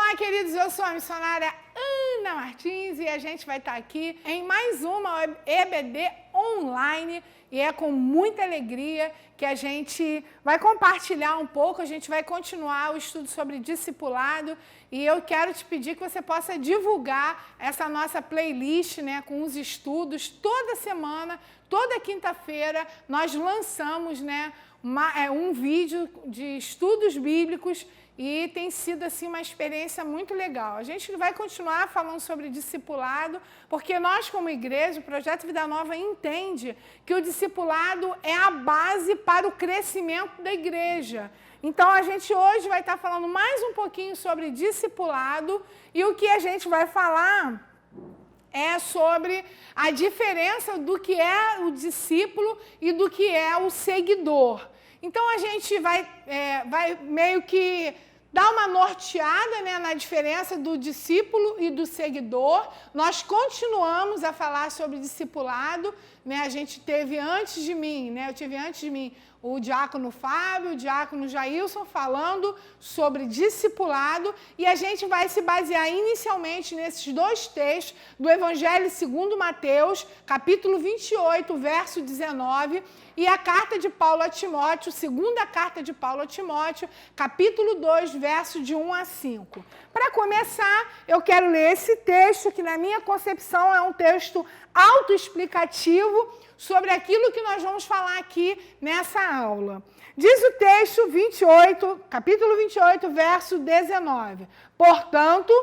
Olá, queridos, eu sou a missionária Ana Martins e a gente vai estar aqui em mais uma EBD online e é com muita alegria que a gente vai compartilhar um pouco, a gente vai continuar o estudo sobre discipulado e eu quero te pedir que você possa divulgar essa nossa playlist, né, com os estudos. Toda semana, toda quinta-feira, nós lançamos, né, um vídeo de estudos bíblicos e tem sido assim uma experiência muito legal. A gente vai continuar falando sobre discipulado, porque nós como igreja, o Projeto Vida Nova entende que o discipulado é a base para o crescimento da igreja. Então a gente hoje vai estar falando mais um pouquinho sobre discipulado e o que a gente vai falar é sobre a diferença do que é o discípulo e do que é o seguidor. Então a gente vai meio que dar uma norteada, né, na diferença do discípulo e do seguidor. Nós continuamos a falar sobre discipulado, né? A gente teve antes de mim, né? Eu tive antes de mim o diácono Fábio, o diácono Jailson falando sobre discipulado e a gente vai se basear inicialmente nesses dois textos do Evangelho segundo Mateus, capítulo 28, verso 19, e a carta de Paulo a Timóteo, segunda carta de Paulo a Timóteo, capítulo 2, verso de 1 a 5. Para começar, eu quero ler esse texto, que na minha concepção é um texto autoexplicativo sobre aquilo que nós vamos falar aqui nessa aula. Diz o texto 28, capítulo 28, verso 19. Portanto,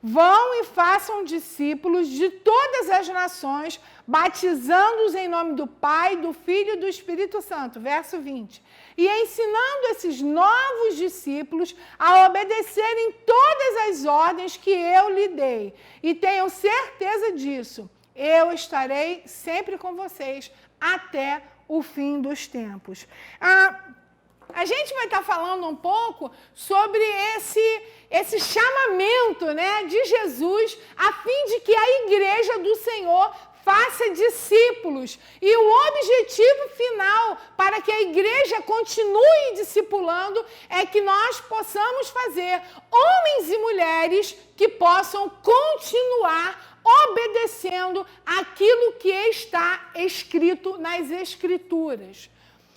vão e façam discípulos de todas as nações, batizando-os em nome do Pai, do Filho e do Espírito Santo. Verso 20. E ensinando esses novos discípulos a obedecerem todas as ordens que eu lhe dei. E tenham certeza disso, eu estarei sempre com vocês até o fim dos tempos. A gente vai estar falando um pouco sobre esse chamamento, né, de Jesus, a fim de que a igreja do Senhor faça discípulos. E o objetivo final para que a igreja continue discipulando é que nós possamos fazer homens e mulheres que possam continuar obedecendo aquilo que está escrito nas Escrituras.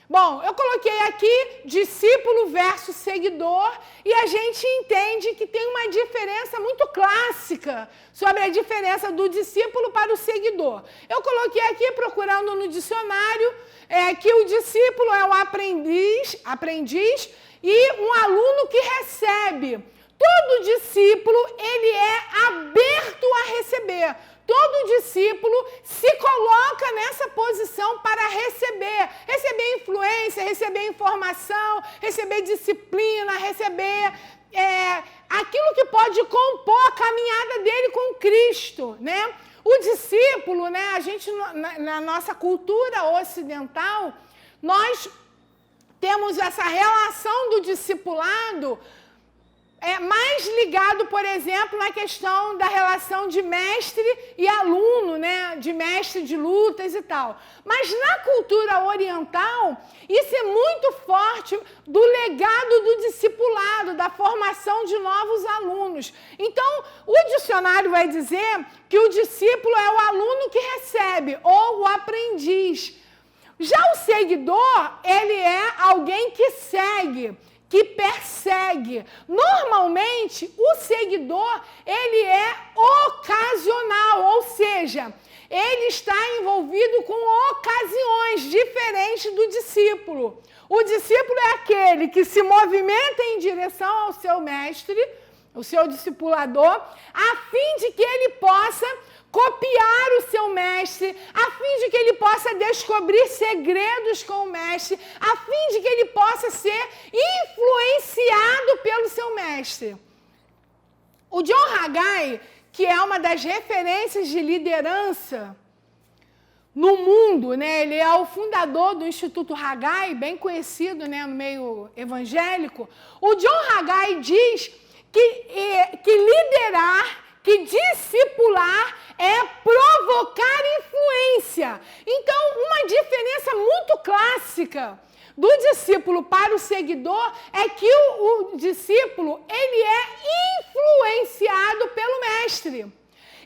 Bom, eu coloquei aqui discípulo versus seguidor e a gente entende que tem uma diferença muito clássica sobre a diferença do discípulo para o seguidor. Eu coloquei aqui, procurando no dicionário, que o discípulo é o aprendiz e um aluno que recebe. Todo discípulo, ele é aberto a receber. Todo discípulo se coloca nessa posição para receber influência, receber informação, receber disciplina, receber aquilo que pode compor a caminhada dele com Cristo, né? O discípulo, né, a gente, na nossa cultura ocidental, nós temos essa relação do discipulado mais ligado, por exemplo, na questão da relação de mestre e aluno, né? De mestre de lutas e tal. Mas na cultura oriental, isso é muito forte do legado do discipulado, da formação de novos alunos. Então, o dicionário vai dizer que o discípulo é o aluno que recebe, ou o aprendiz. Já o seguidor, ele é alguém que segue, que persegue. Normalmente, o seguidor, ele é ocasional, ou seja, ele está envolvido com ocasiões diferentes do discípulo. O discípulo é aquele que se movimenta em direção ao seu mestre, o seu discipulador, a fim de que ele possa copiar o seu mestre, a fim de que ele possa descobrir segredos com o mestre, a fim de que ele possa ser influenciado pelo seu mestre. O John Haggai, que é uma das referências de liderança no mundo, né? Ele é o fundador do Instituto Haggai, bem conhecido, né, no meio evangélico. O John Haggai diz que liderar, que discipular é provocar influência. Então, uma diferença muito clássica do discípulo para o seguidor é que o discípulo, ele é mestre.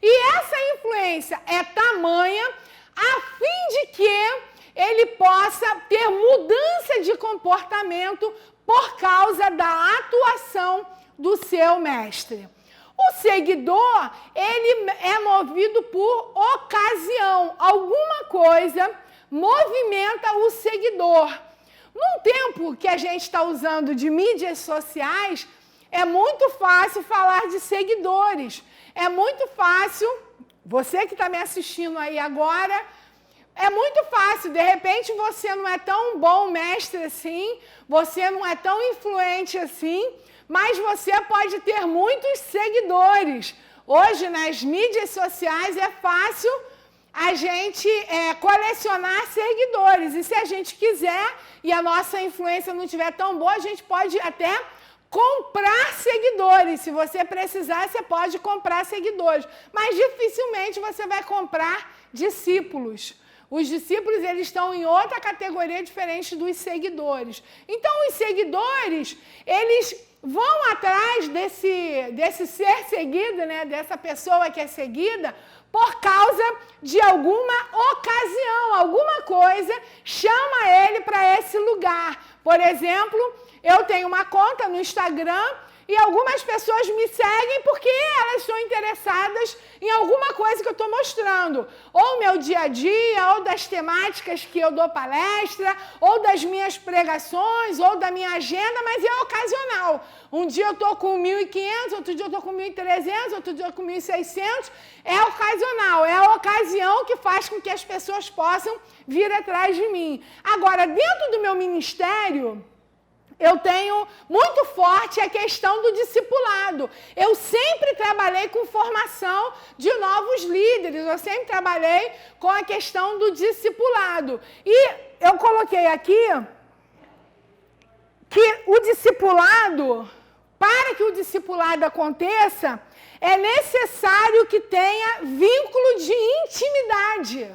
E essa influência é tamanha a fim de que ele possa ter mudança de comportamento por causa da atuação do seu mestre. O seguidor, ele é movido por ocasião. Alguma coisa movimenta o seguidor. Num tempo que a gente está usando de mídias sociais, é muito fácil falar de seguidores. É muito fácil, você que está me assistindo aí agora, é muito fácil. De repente você não é tão bom mestre assim, você não é tão influente assim, mas você pode ter muitos seguidores. Hoje, nas mídias sociais, é fácil a gente colecionar seguidores. E se a gente quiser e a nossa influência não estiver tão boa, a gente pode até comprar seguidores. Se você precisar, você pode comprar seguidores. Mas dificilmente você vai comprar discípulos. Os discípulos, eles estão em outra categoria diferente dos seguidores. Então, os seguidores, eles vão atrás desse ser seguido, né, dessa pessoa que é seguida, por causa de alguma ocasião, alguma coisa chama ele para esse lugar. Por exemplo, eu tenho uma conta no Instagram e algumas pessoas me seguem porque elas estão interessadas em alguma coisa que eu estou mostrando. Ou meu dia a dia, ou das temáticas que eu dou palestra, ou das minhas pregações, ou da minha agenda, mas é ocasional. Um dia eu estou com 1.500, outro dia eu estou com 1.300, outro dia eu estou com 1.600. É ocasional, é a ocasião que faz com que as pessoas possam vir atrás de mim. Agora, dentro do meu ministério, eu tenho muito forte a questão do discipulado. Eu sempre trabalhei com formação de novos líderes, eu sempre trabalhei com a questão do discipulado. E eu coloquei aqui que o discipulado, para que o discipulado aconteça, é necessário que tenha vínculo de intimidade.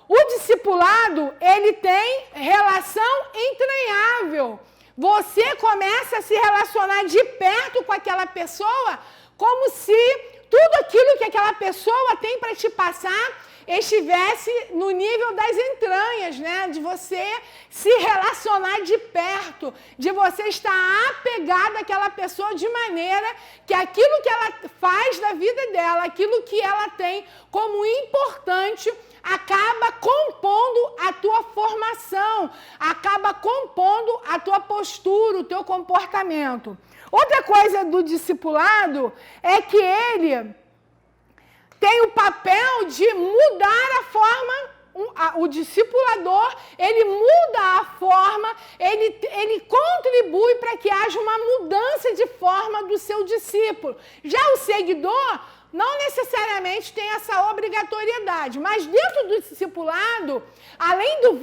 O discipulado, ele tem relação entranhável. Você começa a se relacionar de perto com aquela pessoa como se tudo aquilo que aquela pessoa tem para te passar estivesse no nível das entranhas, né? De você se relacionar de perto, de você estar apegado àquela pessoa de maneira que aquilo que ela faz da vida dela, aquilo que ela tem como importante, acaba compondo a tua formação, acaba compondo a tua postura, o teu comportamento. Outra coisa do discipulado é que ele tem o papel de mudar a forma, o discipulador, ele muda a forma, ele contribui para que haja uma mudança de forma do seu discípulo. Já o seguidor não necessariamente tem essa obrigatoriedade, mas dentro do discipulado, além do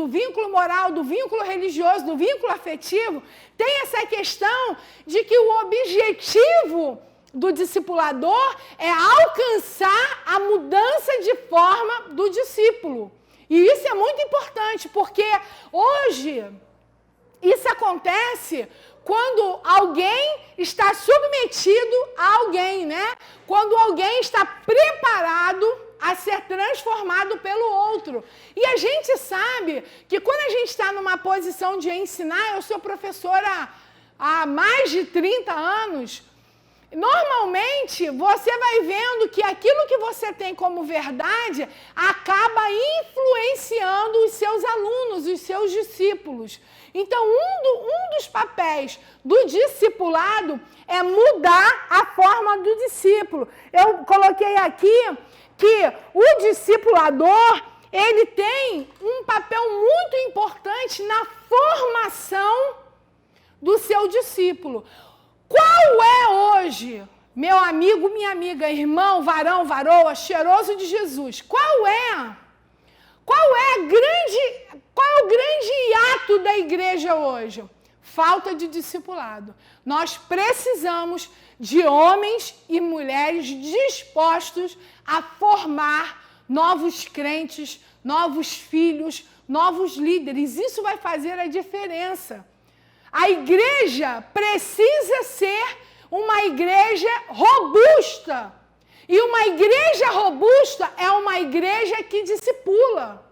vínculo moral, do vínculo religioso, do vínculo afetivo, tem essa questão de que o objetivo do discipulador é alcançar a mudança de forma do discípulo. E isso é muito importante, porque hoje isso acontece quando alguém está submetido a alguém, né? Quando alguém está preparado a ser transformado pelo outro. E a gente sabe que quando a gente está numa posição de ensinar, eu sou professora há mais de 30 anos, normalmente você vai vendo que aquilo que você tem como verdade acaba influenciando os seus alunos, os seus discípulos. Então, um dos papéis do discipulado é mudar a forma do discípulo. Eu coloquei aqui que o discipulador, ele tem um papel muito importante na formação do seu discípulo. Qual é hoje, meu amigo, minha amiga, irmão, varão, varoa, cheiroso de Jesus, qual é o grande hiato da igreja hoje? Falta de discipulado. Nós precisamos de homens e mulheres dispostos a formar novos crentes, novos filhos, novos líderes. Isso vai fazer a diferença. A igreja precisa ser uma igreja robusta, E uma igreja robusta é uma igreja que discipula.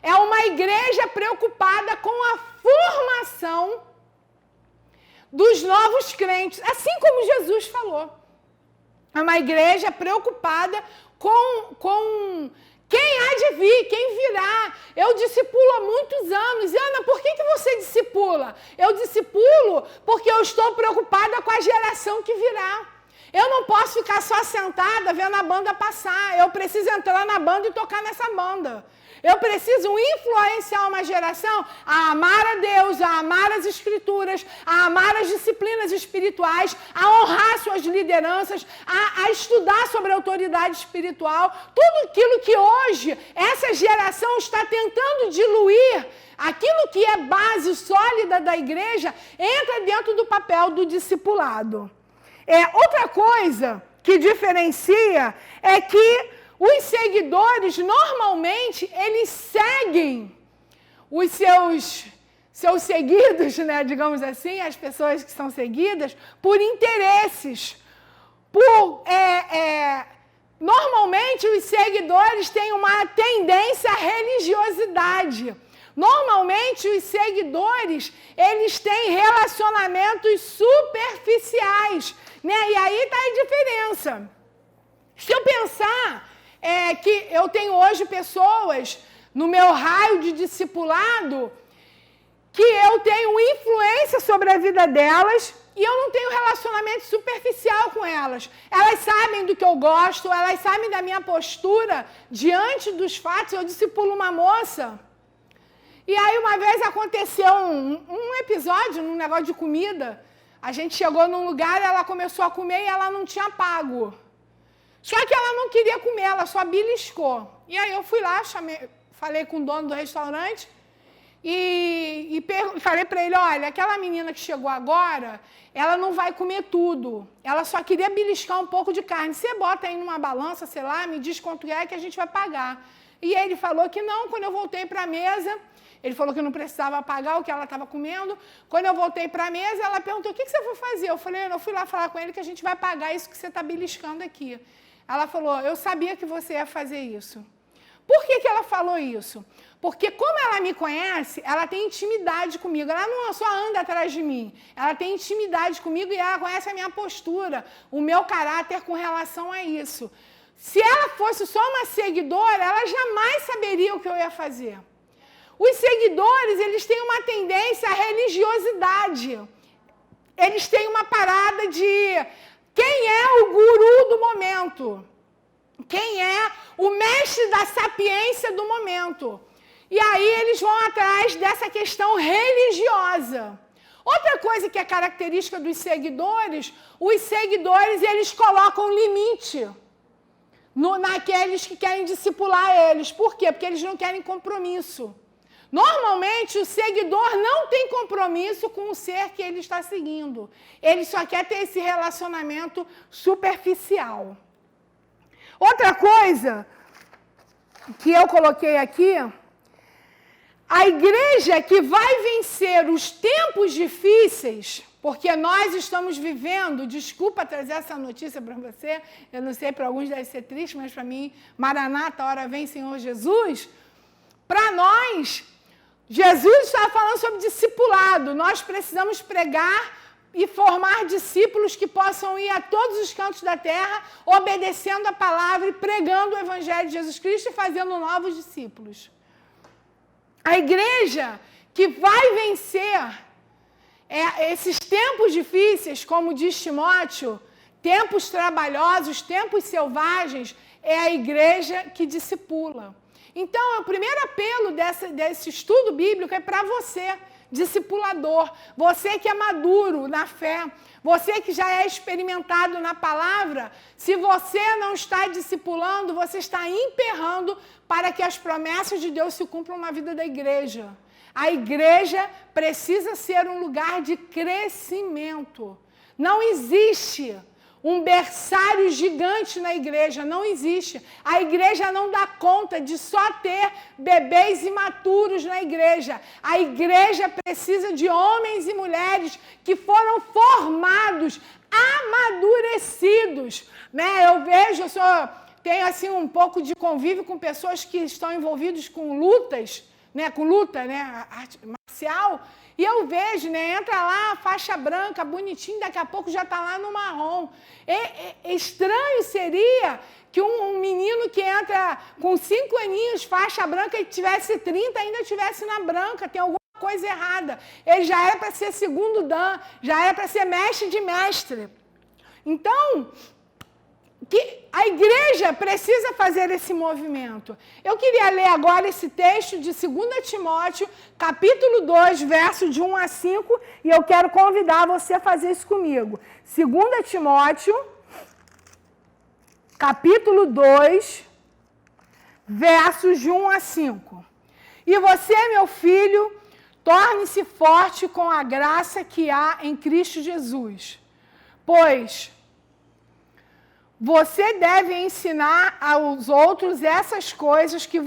É uma igreja preocupada com a formação dos novos crentes, assim como Jesus falou. É uma igreja preocupada com quem há de vir, quem virá. Eu discipulo há muitos anos. E, Ana, por que você discipula? Eu discipulo porque eu estou preocupada com a geração que virá. Eu não posso ficar só sentada vendo a banda passar. Eu preciso entrar na banda e tocar nessa banda. Eu preciso influenciar uma geração a amar a Deus, a amar as Escrituras, a amar as disciplinas espirituais, a honrar suas lideranças, a estudar sobre a autoridade espiritual. Tudo aquilo que hoje essa geração está tentando diluir, aquilo que é base sólida da igreja, entra dentro do papel do discipulado. Outra coisa que diferencia é que os seguidores, normalmente, eles seguem os seus seguidos, né, digamos assim, as pessoas que são seguidas, por interesses. Normalmente, os seguidores têm uma tendência à religiosidade. Normalmente, os seguidores, eles têm relacionamentos superficiais, né? E aí está a diferença. Se eu pensar que eu tenho hoje pessoas no meu raio de discipulado que eu tenho influência sobre a vida delas e eu não tenho relacionamento superficial com elas. Elas sabem do que eu gosto, elas sabem da minha postura diante dos fatos. Eu discipulo uma moça. E aí uma vez aconteceu um episódio, num negócio de comida. A gente chegou num lugar, ela começou a comer e ela não tinha pago. Só que ela não queria comer, ela só beliscou. E aí eu fui lá, falei com o dono do restaurante e falei para ele, olha, aquela menina que chegou agora, ela não vai comer tudo. Ela só queria beliscar um pouco de carne. Você bota aí numa balança, sei lá, me diz quanto é que a gente vai pagar. E ele falou que não. Quando eu voltei para a mesa, ele falou que não precisava pagar o que ela estava comendo. Quando eu voltei para a mesa, ela perguntou, o que você foi fazer? Eu falei, eu fui lá falar com ele que a gente vai pagar isso que você está beliscando aqui. Ela falou, eu sabia que você ia fazer isso. Por que ela falou isso? Porque como ela me conhece, ela tem intimidade comigo. Ela não só anda atrás de mim. Ela tem intimidade comigo e ela conhece a minha postura, o meu caráter com relação a isso. Se ela fosse só uma seguidora, ela jamais saberia o que eu ia fazer. Os seguidores, eles têm uma tendência à religiosidade. Eles têm uma parada de quem é o guru do momento. Quem é o mestre da sapiência do momento. E aí eles vão atrás dessa questão religiosa. Outra coisa que é característica dos seguidores, os seguidores, eles colocam limite naqueles que querem discipular eles. Por quê? Porque eles não querem compromisso. Normalmente, o seguidor não tem compromisso com o ser que ele está seguindo. Ele só quer ter esse relacionamento superficial. Outra coisa que eu coloquei aqui, a igreja que vai vencer os tempos difíceis, porque nós estamos vivendo, desculpa trazer essa notícia para você, eu não sei, para alguns deve ser triste, mas para mim, Maranata, hora vem Senhor Jesus. Para nós, Jesus estava falando sobre discipulado. Nós precisamos pregar e formar discípulos que possam ir a todos os cantos da terra, obedecendo a palavra e pregando o Evangelho de Jesus Cristo e fazendo novos discípulos. A igreja que vai vencer esses tempos difíceis, como diz Timóteo, tempos trabalhosos, tempos selvagens, é a igreja que discipula. Então, o primeiro apelo desse estudo bíblico é para você, discipulador, você que é maduro na fé, você que já é experimentado na palavra. Se você não está discipulando, você está emperrando para que as promessas de Deus se cumpram na vida da igreja. A igreja precisa ser um lugar de crescimento. Não existe um berçário gigante na igreja, não existe. A igreja não dá conta de só ter bebês imaturos na igreja. A igreja precisa de homens e mulheres que foram formados, amadurecidos, né? Eu vejo, tenho assim um pouco de convívio com pessoas que estão envolvidas com lutas, né? Com luta, né? Arte marcial. E eu vejo, né? Entra lá, faixa branca, bonitinho, daqui a pouco já está lá no marrom. Estranho seria que um menino que entra com 5 aninhos, faixa branca, e tivesse 30, ainda tivesse na branca. Tem alguma coisa errada. Ele já era para ser segundo dan, já era para ser mestre de mestre. Então, que a igreja precisa fazer esse movimento. Eu queria ler agora esse texto de 2 Timóteo, capítulo 2, verso de 1 a 5, e eu quero convidar você a fazer isso comigo. 2 Timóteo, capítulo 2, versos de 1 a 5. E você, meu filho, torne-se forte com a graça que há em Cristo Jesus, pois você deve ensinar aos outros essas coisas que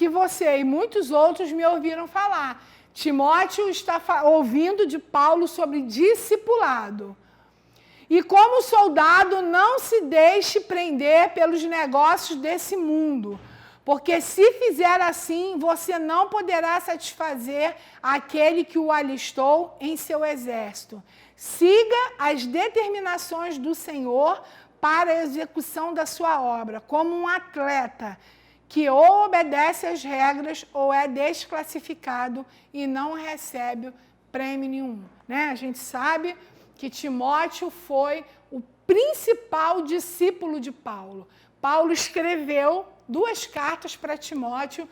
você e muitos outros me ouviram falar. Timóteo está ouvindo de Paulo sobre discipulado. E como soldado, não se deixe prender pelos negócios desse mundo, porque se fizer assim, você não poderá satisfazer aquele que o alistou em seu exército. Siga as determinações do Senhor para a execução da sua obra, como um atleta que ou obedece às regras ou é desclassificado e não recebe prêmio nenhum. Né? A gente sabe que Timóteo foi o principal discípulo de Paulo. Paulo escreveu 2 cartas para Timóteo,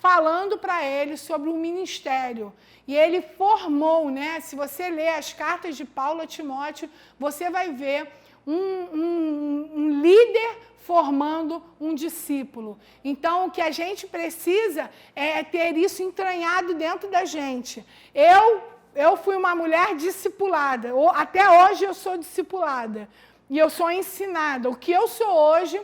falando para ele sobre o ministério. E ele formou, né? Se você ler as cartas de Paulo a Timóteo, você vai ver um líder formando um discípulo. Então, o que a gente precisa é ter isso entranhado dentro da gente. Eu fui uma mulher discipulada. Até hoje eu sou discipulada. E eu sou ensinada. O que eu sou hoje,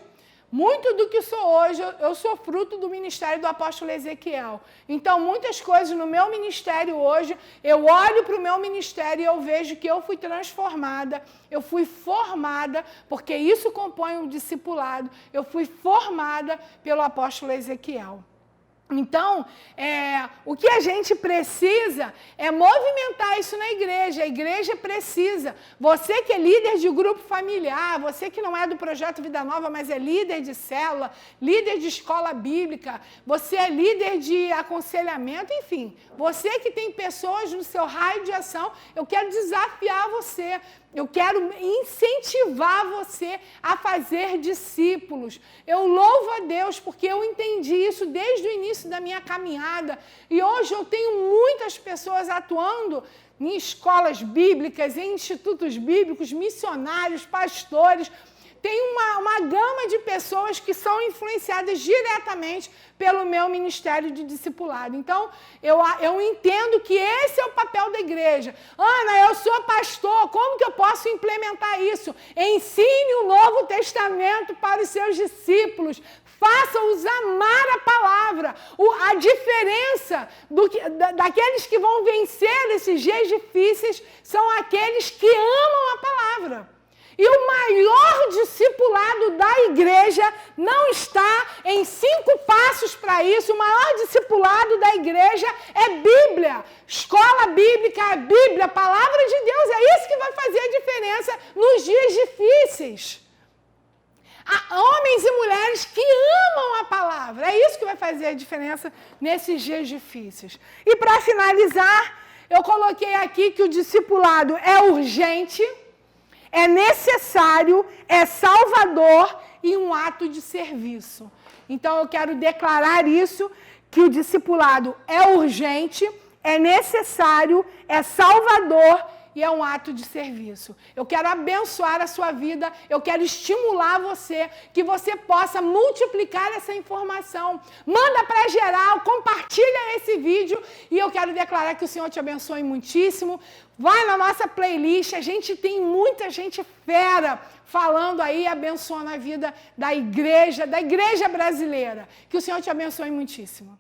muito do que sou hoje, eu sou fruto do ministério do apóstolo Ezequiel. Então, muitas coisas no meu ministério hoje, eu olho para o meu ministério e eu vejo que eu fui transformada, eu fui formada, porque isso compõe um discipulado, eu fui formada pelo apóstolo Ezequiel. Então, o que a gente precisa é movimentar isso na igreja. A igreja precisa. Você que é líder de grupo familiar, você que não é do Projeto Vida Nova, mas é líder de célula, líder de escola bíblica, você é líder de aconselhamento, enfim. Você que tem pessoas no seu raio de ação, eu quero desafiar você. Eu quero incentivar você a fazer discípulos. Eu louvo a Deus porque eu entendi isso desde o início da minha caminhada. E hoje eu tenho muitas pessoas atuando em escolas bíblicas, em institutos bíblicos, missionários, pastores. Tem uma gama de pessoas que são influenciadas diretamente pelo meu ministério de discipulado. Então, eu entendo que esse é o papel da igreja. Ana, eu sou pastor, como que eu posso implementar isso? Ensine o Novo Testamento para os seus discípulos. Faça-os amar a palavra. A diferença daqueles que vão vencer esses dias difíceis são aqueles que amam a palavra. E o maior discipulado da igreja não está em 5 passos para isso. O maior discipulado da igreja é Bíblia. Escola bíblica é Bíblia, a palavra de Deus. É isso que vai fazer a diferença nos dias difíceis. Há homens e mulheres que amam a palavra. É isso que vai fazer a diferença nesses dias difíceis. E para finalizar, eu coloquei aqui que o discipulado é urgente, é necessário, é salvador e um ato de serviço. Então, eu quero declarar isso, que o discipulado é urgente, é necessário, é salvador e é um ato de serviço. Eu quero abençoar a sua vida, eu quero estimular você, que você possa multiplicar essa informação. Manda para geral, compartilha esse vídeo e eu quero declarar que o Senhor te abençoe muitíssimo. Vai na nossa playlist, a gente tem muita gente fera falando aí, abençoando a vida da igreja brasileira. Que o Senhor te abençoe muitíssimo.